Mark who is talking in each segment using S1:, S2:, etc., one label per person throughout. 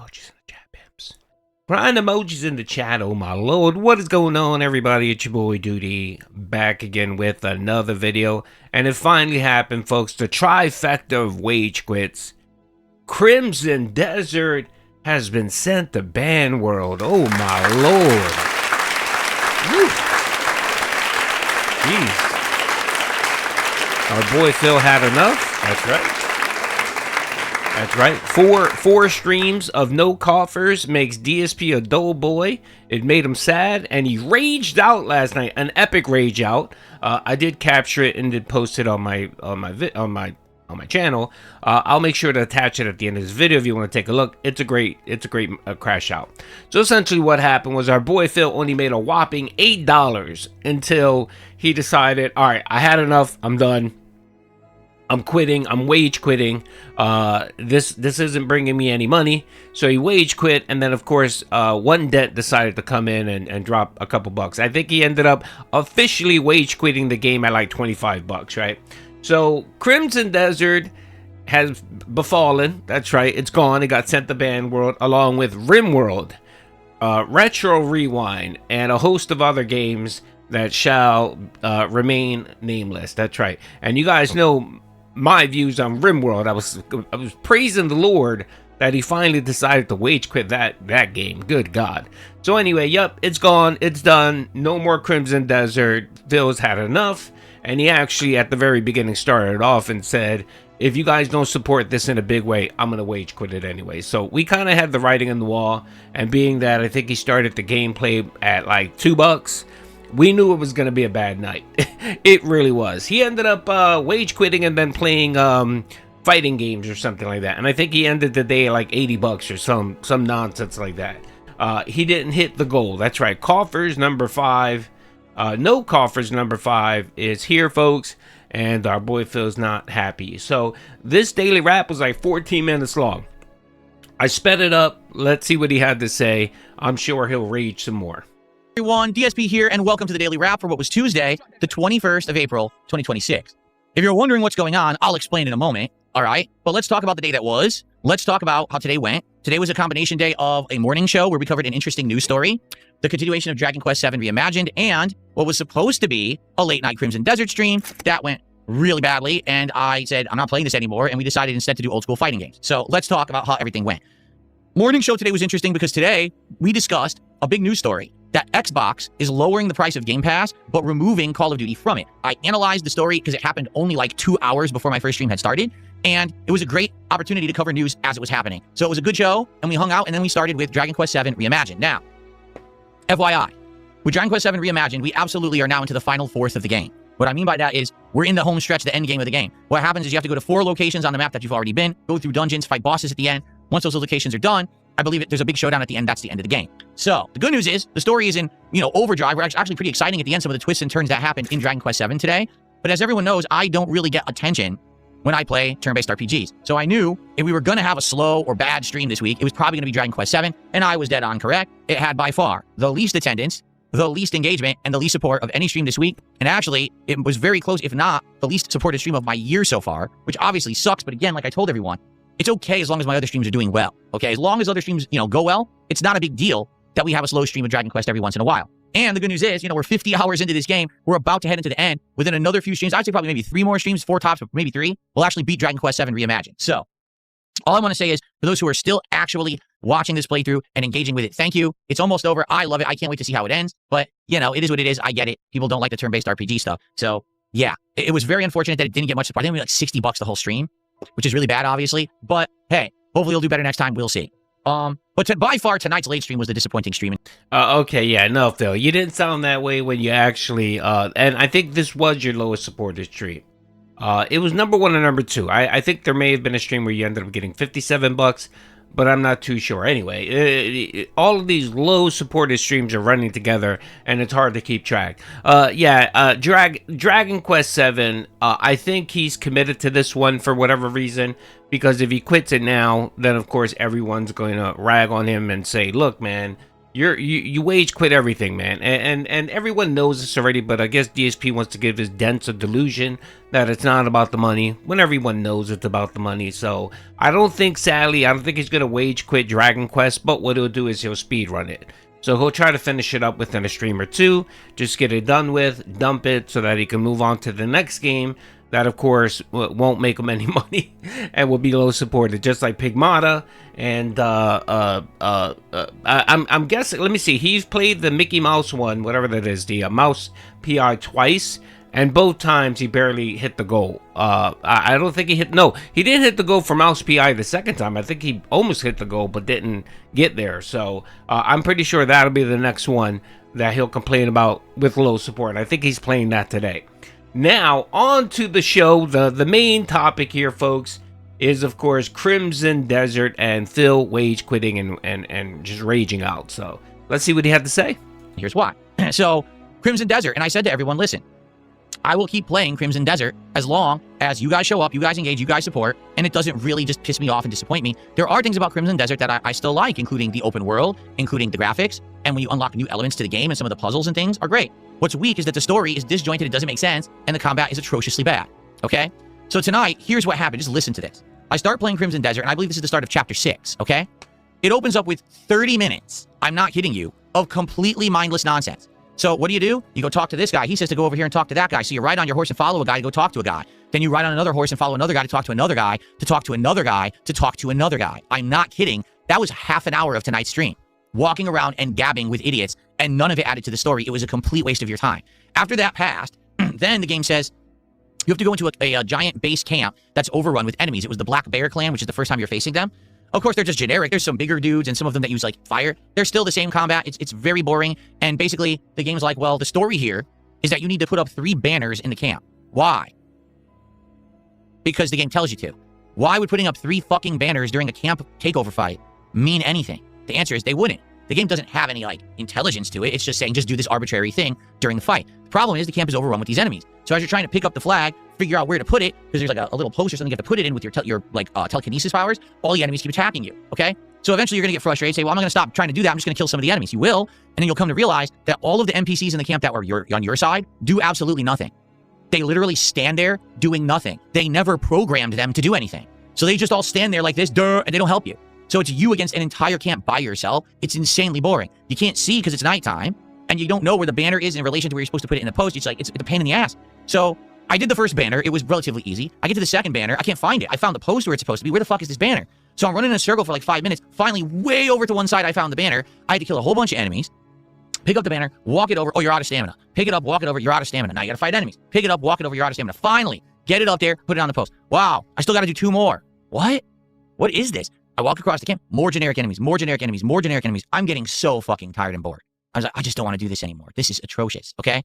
S1: emojis in the chat, pimps. Grind emojis in the chat, oh my lord. What is going on, everybody? It's your boy Doody, back again with another video. And it finally happened, folks. The trifecta of wage quits. Crimson Desert has been sent to Banworld. Oh my lord. Woo. Jeez. Our boy Phil had enough. That's right. That's right. Four streams of no coffers makes DSP a dull boy. It made him sad, and he raged out last night. An epic rage out. I did capture it and did post it on my channel. I'll make sure to attach it at the end of this video if you want to take a look. It's a great crash out. So essentially, what happened was our boy Phil only made a whopping $8 until he decided, all right, I had enough. I'm done. I'm quitting. I'm wage quitting. This isn't bringing me any money. So he wage quit, and then of course one dent decided to come in and drop a couple bucks. I think he ended up officially wage quitting the game at like 25 bucks, right? So Crimson Desert has befallen. That's right. It's gone. It got sent to Banworld along with RimWorld, Retro Rewind, and a host of other games that shall remain nameless. That's right. And you guys know my views on RimWorld. I was praising the Lord that he finally decided to wage quit that game. Good God. So anyway, yep, it's gone. It's done. No more Crimson Desert. Phil's had enough. And he actually, at the very beginning, started off and said, if you guys don't support this in a big way, I'm going to wage quit it anyway. So we kind of had the writing on the wall. And being that I think he started the gameplay at like $2, we knew it was going to be a bad night. It really was. He ended up wage quitting and then playing fighting games or something like that. And I think he ended the day at like $80 or some nonsense like that. He didn't hit the goal. That's right. Coffers number 5. No coffers number 5 is here, folks. And our boy Phil's not happy. So this daily wrap was like 14 minutes long. I sped it up. Let's see what he had to say. I'm sure he'll rage some more.
S2: Everyone, DSP here, and welcome to the Daily Wrap for what was Tuesday, the 21st of April, 2026. If you're wondering what's going on, I'll explain in a moment, all right? But let's talk about the day that was. Let's talk about how today went. Today was a combination day of a morning show where we covered an interesting news story, the continuation of Dragon Quest VII Reimagined, and what was supposed to be a late-night Crimson Desert stream. That went really badly, and I said, I'm not playing this anymore, and we decided instead to do old-school fighting games. So let's talk about how everything went. Morning show today was interesting because today we discussed a big news story that Xbox is lowering the price of Game Pass, but removing Call of Duty from it. I analyzed the story because it happened only like 2 hours before my first stream had started, and it was a great opportunity to cover news as it was happening. So it was a good show, and we hung out, and then we started with Dragon Quest VII Reimagined. Now, FYI, with Dragon Quest VII Reimagined, we absolutely are now into the final fourth of the game. What I mean by that is we're in the home stretch, the end game of the game. What happens is you have to go to 4 locations on the map that you've already been, go through dungeons, fight bosses at the end. Once those locations are done, I believe there's a big showdown at the end. That's the end of the game. So the good news is the story is in, overdrive. We're actually pretty exciting at the end. Some of the twists and turns that happened in Dragon Quest VII today. But as everyone knows, I don't really get attention when I play turn-based RPGs. So I knew if we were going to have a slow or bad stream this week, it was probably going to be Dragon Quest VII. And I was dead on correct. It had by far the least attendance, the least engagement, and the least support of any stream this week. And actually, it was very close, if not the least supported stream of my year so far, which obviously sucks. But again, like I told everyone, it's okay as long as my other streams are doing well, okay? As long as other streams, go well, it's not a big deal that we have a slow stream of Dragon Quest every once in a while. And the good news is, we're 50 hours into this game. We're about to head into the end. Within another few streams, I'd say probably maybe 3 more streams, 4 tops, but maybe 3, we'll actually beat Dragon Quest VII Reimagined. So all I want to say is, for those who are still actually watching this playthrough and engaging with it, thank you. It's almost over. I love it. I can't wait to see how it ends. But, it is what it is. I get it. People don't like the turn-based RPG stuff. So, yeah, it was very unfortunate that it didn't get much support. I think we like $60 the whole stream, which is really bad, obviously. But, hey, hopefully he'll do better next time. We'll see. But by far, tonight's late stream was the disappointing stream.
S1: Okay, yeah, no, Phil, you didn't sound that way when you actually, and I think this was your lowest supported stream. It was number 1 and number 2. I think there may have been a stream where you ended up getting $57, but I'm not too sure. Anyway, all of these low supported streams are running together, and it's hard to keep track. Dragon Quest VII, I think he's committed to this one for whatever reason, because if he quits it now, then of course everyone's going to rag on him and say, look, man, you wage quit everything, man, and everyone knows this already. But I guess DSP wants to give his dents a delusion that it's not about the money when everyone knows it's about the money. So I don't think, sadly, I don't think he's gonna wage quit Dragon Quest. But what he'll do is he'll speed run it. So he'll try to finish it up within a stream or two, just get it done with, dump it, so that he can move on to the next game. That, of course, won't make him any money and will be low supported, just like Pigmata. And I'm guessing. Let me see. He's played the Mickey Mouse one, whatever that is, the Mouse PI twice, and both times he barely hit the goal. I don't think he hit. No, he didn't hit the goal for Mouse PI the second time. I think he almost hit the goal, but didn't get there. So I'm pretty sure that'll be the next one that he'll complain about with low support. I think he's playing that today. Now, on to the show. The main topic here, folks, is, of course, Crimson Desert and Phil wage quitting and just raging out. So let's see what he had to say.
S2: Here's why. So, Crimson Desert, and I said to everyone, listen, I will keep playing Crimson Desert as long as you guys show up, you guys engage, you guys support, and it doesn't really just piss me off and disappoint me. There are things about Crimson Desert that I still like, including the open world, including the graphics, and when you unlock new elements to the game and some of the puzzles and things are great. What's weak is that the story is disjointed, it doesn't make sense, and the combat is atrociously bad, okay? So tonight, here's what happened. Just listen to this. I start playing Crimson Desert, and I believe this is the start of Chapter 6, okay? It opens up with 30 minutes, I'm not kidding you, of completely mindless nonsense. So what do? You go talk to this guy. He says to go over here and talk to that guy. So you ride on your horse and follow a guy to go talk to a guy. Then you ride on another horse and follow another guy to talk to another guy, to talk to another guy, to talk to another guy. I'm not kidding. That was half an hour of tonight's stream. Walking around and gabbing with idiots, and none of it added to the story. It was a complete waste of your time. After that passed, then the game says you have to go into a giant base camp that's overrun with enemies. It was the Black Bear clan, which is the first time you're facing them. Of course, they're just generic. There's some bigger dudes and some of them that use, like, fire. They're still the same combat. It's very boring. And basically, the game's like, well, the story here is that you need to put up 3 banners in the camp. Why? Because the game tells you to. Why would putting up 3 fucking banners during a camp takeover fight mean anything? The answer is they wouldn't. The game doesn't have any, like, intelligence to it. It's just saying, just do this arbitrary thing during the fight. The problem is the camp is overrun with these enemies. So as you're trying to pick up the flag, figure out where to put it, because there's like a little post or something you have to put it in with your telekinesis powers, all the enemies keep attacking you, okay? So eventually you're going to get frustrated, say, well, I'm not going to stop trying to do that. I'm just going to kill some of the enemies. You will, and then you'll come to realize that all of the NPCs in the camp that were on your side do absolutely nothing. They literally stand there doing nothing. They never programmed them to do anything. So they just all stand there like this, and they don't help you. So it's you against an entire camp by yourself. It's insanely boring. You can't see because it's nighttime, and you don't know where the banner is in relation to where you're supposed to put it in the post. It's like, it's a pain in the ass. So I did the first banner. It was relatively easy. I get to the second banner. I can't find it. I found the post where it's supposed to be. Where the fuck is this banner? So I'm running in a circle for like 5 minutes. Finally, way over to one side, I found the banner. I had to kill a whole bunch of enemies. Pick up the banner, walk it over. Oh, you're out of stamina. Pick it up, walk it over. You're out of stamina. Now you got to fight enemies. Pick it up, walk it over. You're out of stamina. Finally, get it up there, put it on the post. Wow, I still got to do 2 more. What? What is this? I walk across the camp. More generic enemies, more generic enemies, more generic enemies. I'm getting so fucking tired and bored. I was like, I just don't want to do this anymore. This is atrocious, okay?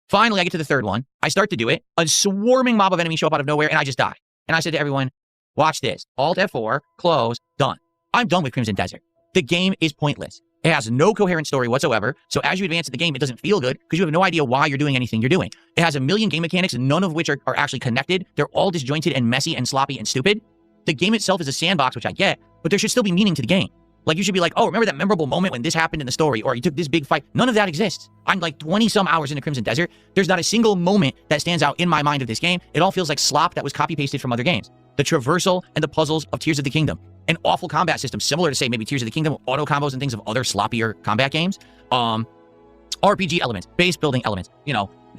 S2: Finally, I get to the third one. I start to do it. A swarming mob of enemies show up out of nowhere, and I just die. And I said to everyone, watch this. Alt F4, close, done. I'm done with Crimson Desert. The game is pointless. It has no coherent story whatsoever. So as you advance in the game, it doesn't feel good because you have no idea why you're doing anything you're doing. It has a million game mechanics, none of which are actually connected. They're all disjointed and messy and sloppy and stupid. The game itself is a sandbox, which I get, but there should still be meaning to the game. Like, you should be like, oh, remember that memorable moment when this happened in the story, or you took this big fight. None of that exists. I'm like 20-some hours into Crimson Desert. There's not a single moment that stands out in my mind of this game. It all feels like slop that was copy-pasted from other games. The traversal and the puzzles of Tears of the Kingdom. An awful combat system, similar to, say, maybe Tears of the Kingdom, auto combos and things of other sloppier combat games. RPG elements, base building elements,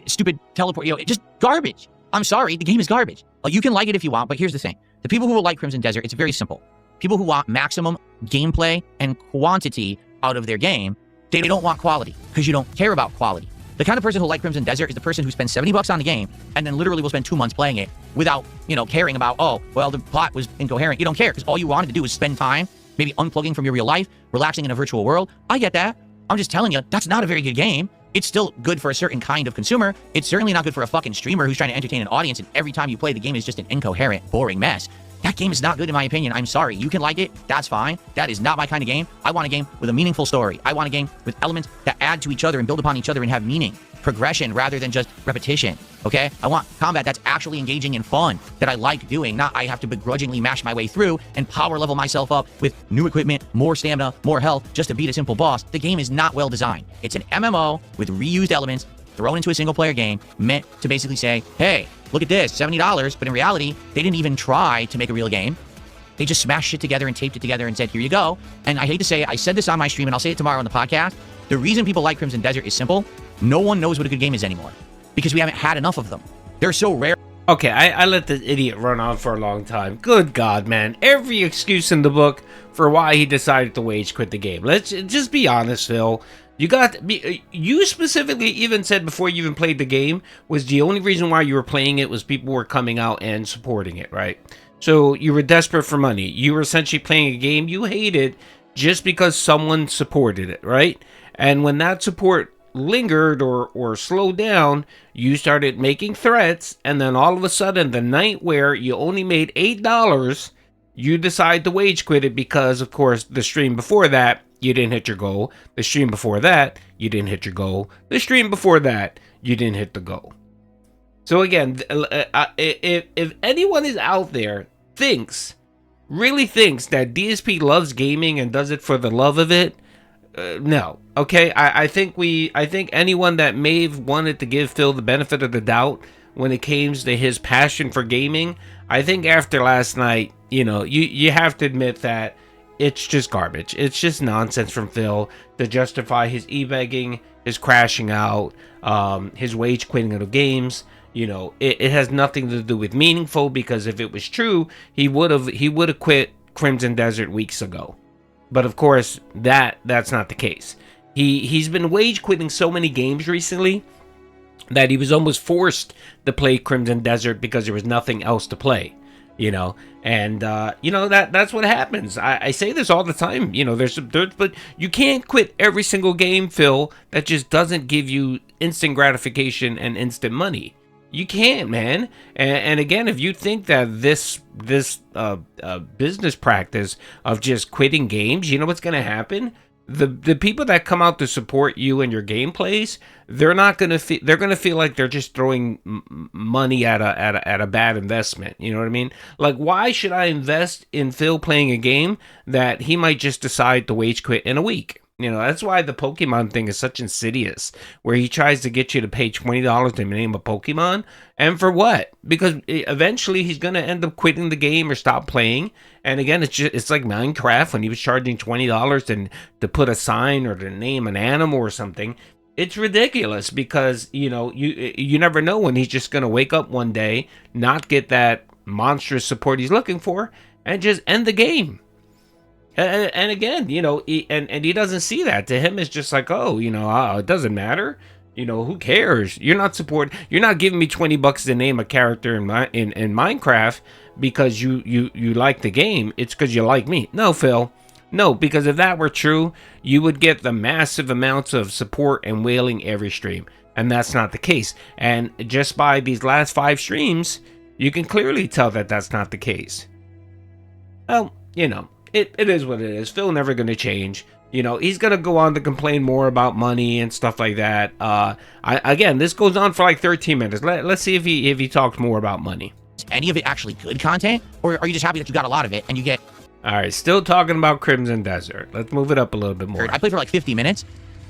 S2: stupid teleport, just garbage. I'm sorry, the game is garbage. You can like it if you want, but here's the thing. The people who will like Crimson Desert, it's very simple. People who want maximum gameplay and quantity out of their game, they don't want quality because you don't care about quality. The kind of person who likes Crimson Desert is the person who spends $70 on the game and then literally will spend 2 months playing it without, caring about, oh, well, the plot was incoherent. You don't care because all you wanted to do was spend time, maybe unplugging from your real life, relaxing in a virtual world. I get that. I'm just telling you, that's not a very good game. It's still good for a certain kind of consumer. It's certainly not good for a fucking streamer who's trying to entertain an audience, and every time you play, the game is just an incoherent, boring mess. That game is not good in my opinion. I'm sorry. You can like it. That's fine. That is not my kind of game. I want a game with a meaningful story. I want a game with elements that add to each other and build upon each other and have meaning. Progression rather than just repetition. Okay? I want combat that's actually engaging and fun, that I like doing, not I have to begrudgingly mash my way through and power level myself up with new equipment, more stamina, more health, just to beat a simple boss. The game is not well designed. It's an MMO with reused elements thrown into a single player game meant to basically say, hey, look at this, $70, but in reality, they didn't even try to make a real game. They just smashed shit together and taped it together and said, here you go. And I hate to say it, I said this on my stream and I'll say it tomorrow on the podcast. The reason people like Crimson Desert is simple. No one knows what a good game is anymore because we haven't had enough of them. They're so rare.
S1: Okay, I let this idiot run on for a long time. Good God, man. Every excuse in the book for why he decided to wage quit the game. Let's just be honest, Phil. You specifically even said before you even played the game was the only reason why you were playing it was people were coming out and supporting it, right? So you were desperate for money. You were essentially playing a game you hated just because someone supported it, right? And when that support lingered or slowed down, you started making threats, and then all of a sudden, the night where you only made $8, you decide to wage quit it because, of course, the stream before that, you didn't hit your goal. The stream before that, you didn't hit your goal. The stream before that, you didn't hit the goal. So again, if anyone is out there really thinks that DSP loves gaming and does it for the love of it, no. Okay, I think anyone that may have wanted to give Phil the benefit of the doubt when it came to his passion for gaming, I think after last night, you have to admit that it's just garbage. It's just nonsense from Phil to justify his e-begging, his crashing out, his wage quitting of the games. It has nothing to do with meaningful, because if it was true, he would have quit Crimson Desert weeks ago. But of course, that's not the case. He's been wage quitting so many games recently that he was almost forced to play Crimson Desert because there was nothing else to play. And that's what happens. I say this all the time. But you can't quit every single game, Phil, that just doesn't give you instant gratification and instant money. You can't, man. And again, if you think that this business practice of just quitting games, you know what's going to happen? The people that come out to support you and your gameplays, they're going to feel like they're just throwing money at a bad investment. You know what I mean? Like, why should I invest in Phil playing a game that he might just decide to wage quit in a week? That's why the Pokemon thing is such insidious, where he tries to get you to pay $20 to name a Pokemon. And for what? Because eventually he's going to end up quitting the game or stop playing. And again, it's like Minecraft when he was charging $20 to put a sign or to name an animal or something. It's ridiculous because, you never know when he's just going to wake up one day, not get that monstrous support he's looking for, and just end the game. And again, he doesn't see that. To him, it's just like, it doesn't matter. Who cares? You're not giving me $20 to name a character in Minecraft because you like the game. It's because you like me. No, Phil. No, because if that were true, you would get the massive amounts of support and wailing every stream. And that's not the case. And just by these last 5 streams, you can clearly tell that that's not the case. Well, It is what it is. Phil never going to change. He's going to go on to complain more about money and stuff like that. Again, this goes on for like 13 minutes. Let's see if he talks more about money.
S2: Is any of it actually good content? Or are you just happy that you got a lot of it and you get...
S1: All right, still talking about Crimson Desert. Let's move it up a little bit more.
S2: I played for like 50 minutes.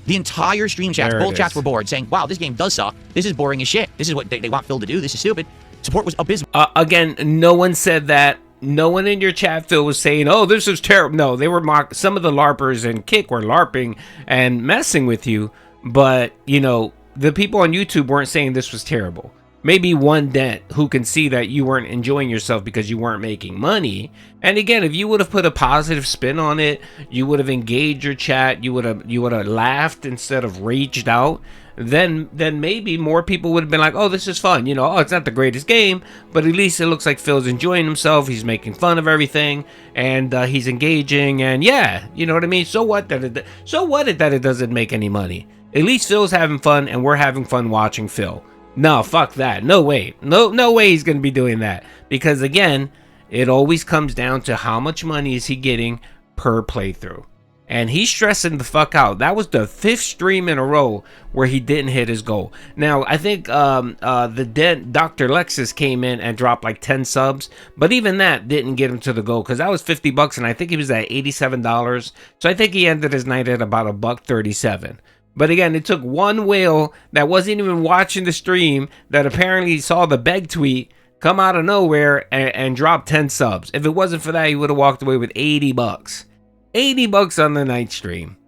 S2: The entire stream chats, both chats were bored, saying, wow, this game does suck. This is boring as shit. This is what they want Phil to do. This is stupid. Support was abysmal.
S1: Again, no one said that. No one in your chat, Phil, was saying, oh, this is terrible. No, they were some of the LARPers and Kick were LARPing and messing with you. But, the people on YouTube weren't saying this was terrible. Maybe one dent who can see that you weren't enjoying yourself because you weren't making money. And again, if you would have put a positive spin on it, you would have engaged your chat, you would have laughed instead of raged out, then maybe more people would have been like, oh, this is fun. It's not the greatest game, but at least it looks like Phil's enjoying himself. He's making fun of everything, and he's engaging, and yeah, you know what I mean? So what that it doesn't make any money? At least Phil's having fun, and we're having fun watching Phil. No, fuck that. No way. No way he's going to be doing that. Because again, It always comes down to how much money is he getting per playthrough. And he's stressing the fuck out. That was the 5th stream in a row where he didn't hit his goal. Now, I think the dead Dr. Lexus came in and dropped like 10 subs. But even that didn't get him to the goal because that was 50 bucks and I think he was at $87. So I think he ended his night at about $1.37. But again, it took one whale that wasn't even watching the stream that apparently saw the beg tweet come out of nowhere and drop 10 subs. If it wasn't for that, he would have walked away with 80 bucks. 80 bucks on the night stream.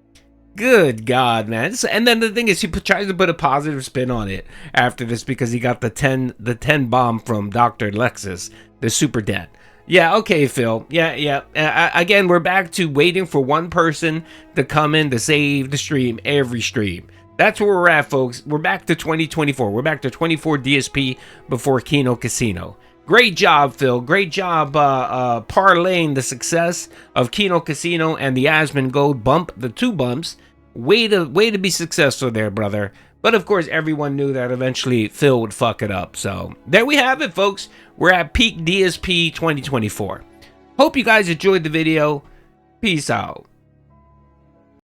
S1: Good God, man. And then the thing is, he tries to put a positive spin on it after this because he got the 10 bomb from Dr. Lexus, the super debt. Yeah, okay, Phil. Yeah. Again, we're back to waiting for one person to come in to save the stream every stream. That's where we're at, folks. We're back to 2024. We're back to 24 DSP before Kino Casino. Great job, Phil. Great job parlaying the success of Kino Casino and the Asmongold bump, the 2 bumps. Way to be successful there, brother. But of course, everyone knew that eventually Phil would fuck it up. So there we have it, folks. We're at peak DSP 2024. Hope you guys enjoyed the video. Peace out.